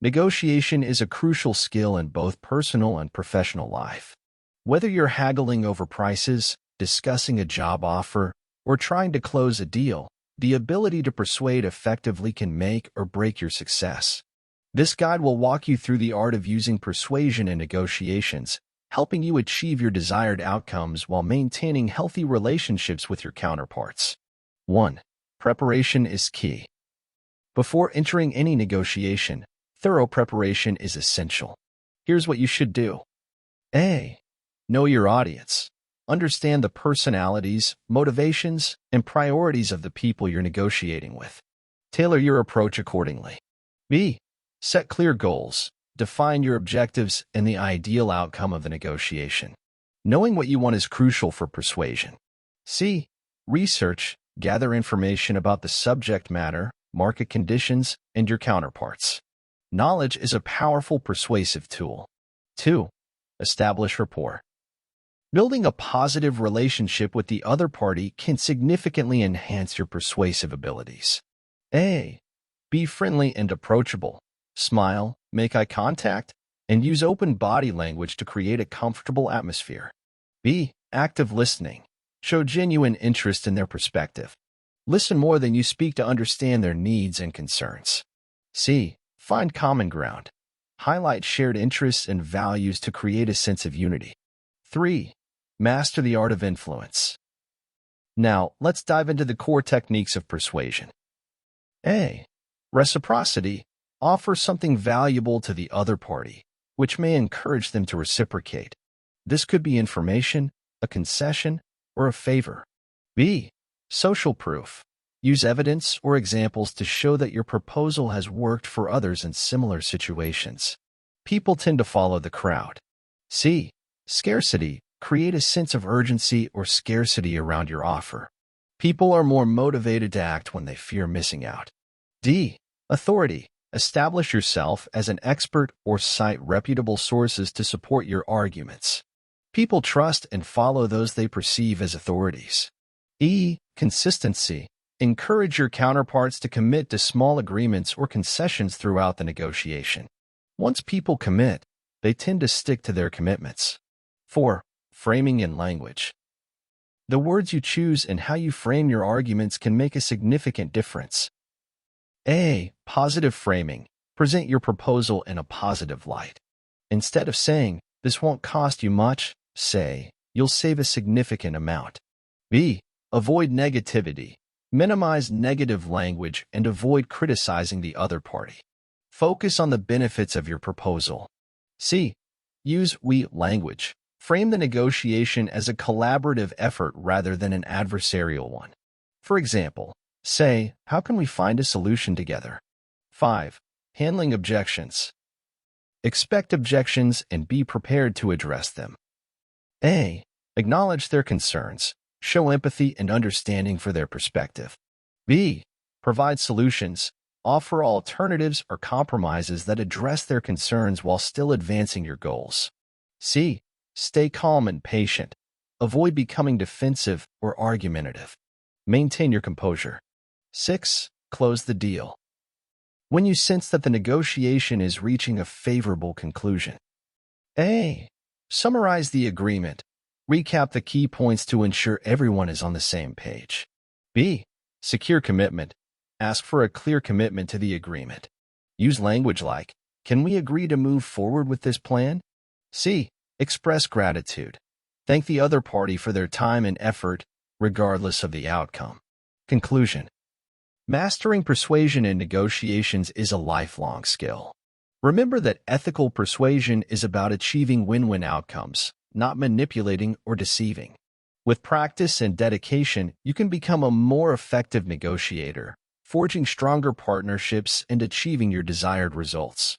Negotiation is a crucial skill in both personal and professional life. Whether you're haggling over prices, discussing a job offer, or trying to close a deal, the ability to persuade effectively can make or break your success. This guide will walk you through the art of using persuasion in negotiations, helping you achieve your desired outcomes while maintaining healthy relationships with your counterparts. 1. Preparation is key. Before entering any negotiation, thorough preparation is essential. Here's what you should do. A. Know your audience. Understand the personalities, motivations, and priorities of the people you're negotiating with. Tailor your approach accordingly. B. Set clear goals. Define your objectives and the ideal outcome of the negotiation. Knowing what you want is crucial for persuasion. C. Research. Gather information about the subject matter, market conditions, and your counterparts. Knowledge is a powerful persuasive tool. 2. Establish rapport. Building a positive relationship with the other party can significantly enhance your persuasive abilities. A. Be friendly and approachable. Smile, make eye contact, and use open body language to create a comfortable atmosphere. B. Active listening. Show genuine interest in their perspective. Listen more than you speak to understand their needs and concerns. C. Find common ground. Highlight shared interests and values to create a sense of unity. 3. Master the art of influence. Now, let's dive into the core techniques of persuasion. A. Reciprocity. Offer something valuable to the other party, which may encourage them to reciprocate. This could be information, a concession, or a favor. B. Social proof. Use evidence or examples to show that your proposal has worked for others in similar situations. People tend to follow the crowd. C. Scarcity. Create a sense of urgency or scarcity around your offer. People are more motivated to act when they fear missing out. D. Authority. Establish yourself as an expert or cite reputable sources to support your arguments. People trust and follow those they perceive as authorities. E. Consistency. Encourage your counterparts to commit to small agreements or concessions throughout the negotiation. Once people commit, they tend to stick to their commitments. 4. Framing and language. The words you choose and how you frame your arguments can make a significant difference. A. Positive framing. Present your proposal in a positive light. Instead of saying, "This won't cost you much," say, "You'll save a significant amount." B. Avoid negativity. Minimize negative language and avoid criticizing the other party. Focus on the benefits of your proposal. C. Use "we" language. Frame the negotiation as a collaborative effort rather than an adversarial one. For example, say, "How can we find a solution together?" 5. Handling objections. Expect objections and be prepared to address them. A. Acknowledge their concerns. Show empathy and understanding for their perspective. B. Provide solutions. Offer alternatives or compromises that address their concerns while still advancing your goals. C. Stay calm and patient. Avoid becoming defensive or argumentative. Maintain your composure. 6. Close the deal. When you sense that the negotiation is reaching a favorable conclusion. A. Summarize the agreement. Recap the key points to ensure everyone is on the same page. B. Secure commitment. Ask for a clear commitment to the agreement. Use language like, "Can we agree to move forward with this plan?" C. Express gratitude. Thank the other party for their time and effort, regardless of the outcome. Conclusion. Mastering persuasion in negotiations is a lifelong skill. Remember that ethical persuasion is about achieving win-win outcomes, not manipulating or deceiving. With practice and dedication, you can become a more effective negotiator, forging stronger partnerships and achieving your desired results.